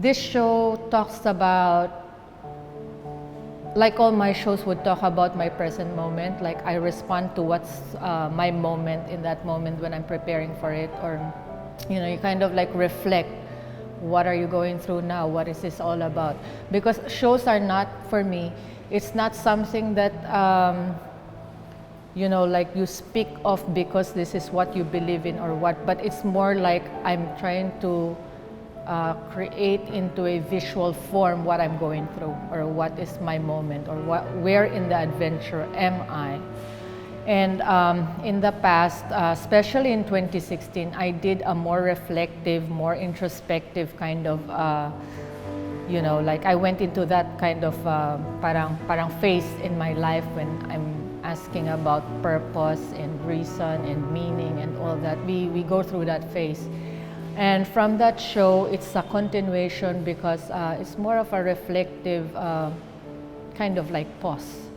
This show talks about, like all my shows would talk about my present moment, like I respond to what's my moment in that moment when I'm preparing for it, or you kind of like reflect, what are you going through now, what is this all about? Because shows are not, for me, it's not something that like you speak of because this is what you believe in or what, but it's more like I'm trying to create into a visual form what I'm going through, or what is my moment, or where in the adventure am I. And in the past, especially in 2016, I did a more reflective, more introspective kind of, like I went into that kind of parang phase in my life when I'm asking about purpose and reason and meaning and all that. We go through that phase. And from that show, it's a continuation because it's more of a reflective kind of like pause.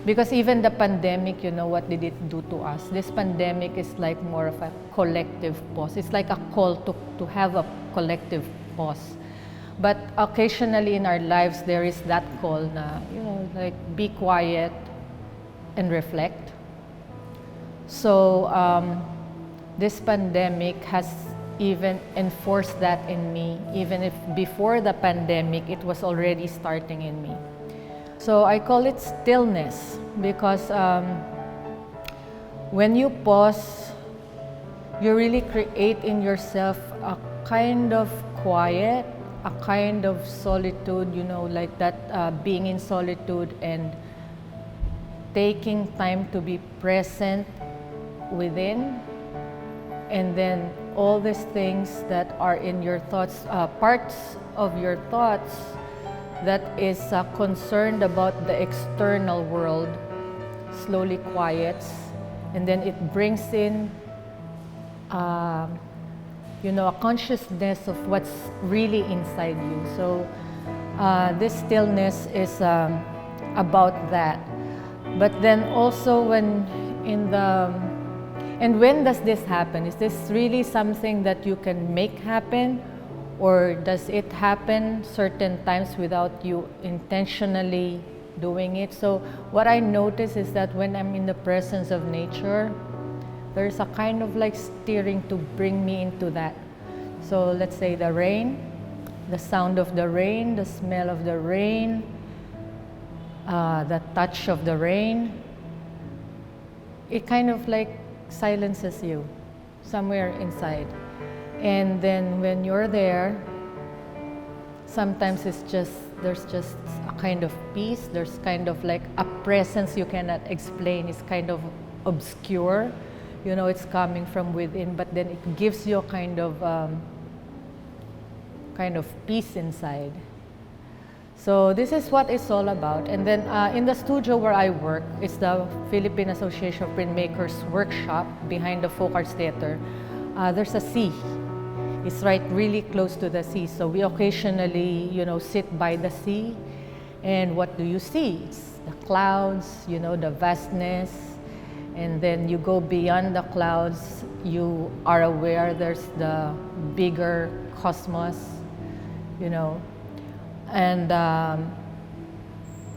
Because even the pandemic, what did it do to us? This pandemic is like more of a collective pause. It's like a call to have a collective pause. But occasionally in our lives, there is that call na, like be quiet and reflect. So this pandemic has even enforced that in me, even if before the pandemic, it was already starting in me. So I call it stillness because when you pause, you really create in yourself a kind of quiet, a kind of solitude, like that being in solitude and taking time to be present within, and then all these things that are in your thoughts, parts of your thoughts that is concerned about the external world, slowly quiets, and then it brings in a consciousness of what's really inside you. So this stillness is about that. But then also when does this happen? Is this really something that you can make happen? Or does it happen certain times without you intentionally doing it? So what I notice is that when I'm in the presence of nature, there's a kind of like steering to bring me into that. So let's say the rain, the sound of the rain, the smell of the rain, the touch of the rain, it kind of like silences you somewhere inside. And then when you're there, sometimes there's just a kind of peace, there's kind of like a presence you cannot explain, it's kind of obscure, it's coming from within, but then it gives you a kind of peace inside. So this is what it's all about. And then in the studio where I work, it's the Philippine Association of Printmakers workshop behind the Folk Arts Theater. There's a sea. It's right really close to the sea. So we occasionally, sit by the sea. And what do you see? It's the clouds, the vastness. And then you go beyond the clouds, you are aware there's the bigger cosmos, And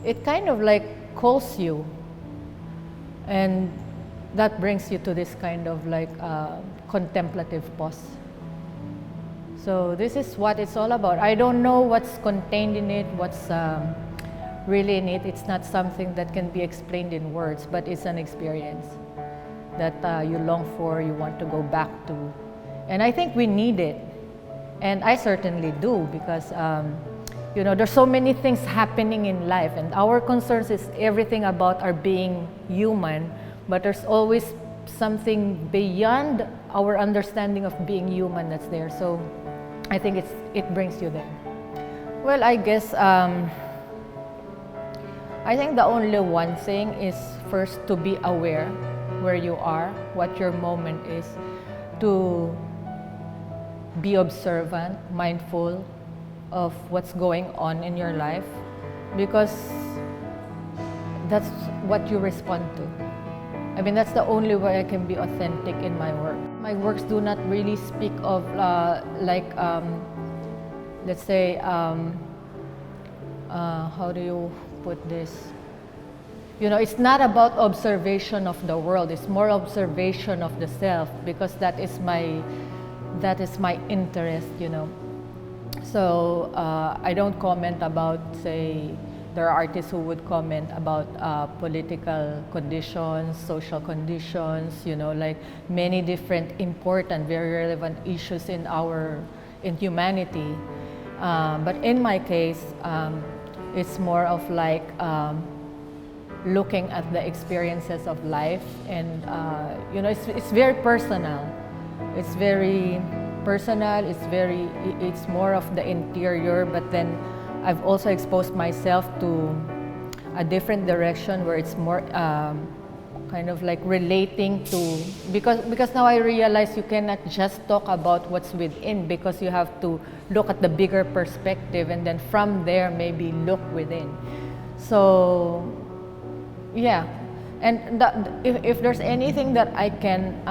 it kind of like calls you, and that brings you to this kind of like contemplative pause. So this is what it's all about. I don't know what's contained in it, what's really in it. It's not something that can be explained in words, but it's an experience that you long for, you want to go back to. And I think we need it. And I certainly do, because there's so many things happening in life, and our concerns is everything about our being human, but there's always something beyond our understanding of being human that's there. So I think it brings you there. Well, I guess I think the only one thing is first to be aware where you are, what your moment is, to be observant, mindful of what's going on in your life, because that's what you respond to. I mean, that's the only way I can be authentic in my work. My works do not really speak of let's say, how do you put this? You know, it's not about observation of the world, it's more observation of the self, because that is my interest, you know. So I don't comment about, say, there are artists who would comment about political conditions, social conditions, you know, like many different important, very relevant issues in humanity. But in my case, it's more of like looking at the experiences of life, and you know, it's very personal. It's very personal. It's more of the interior. But then I've also exposed myself to a different direction where it's more kind of like relating to, because now I realize you cannot just talk about what's within, because you have to look at the bigger perspective, and then from there maybe look within. So yeah, and if there's anything that I can,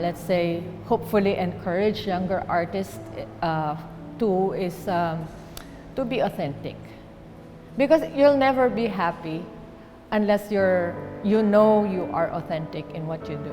let's say, hopefully encourage younger artists to, is to be authentic. Because you'll never be happy unless you know you are authentic in what you do.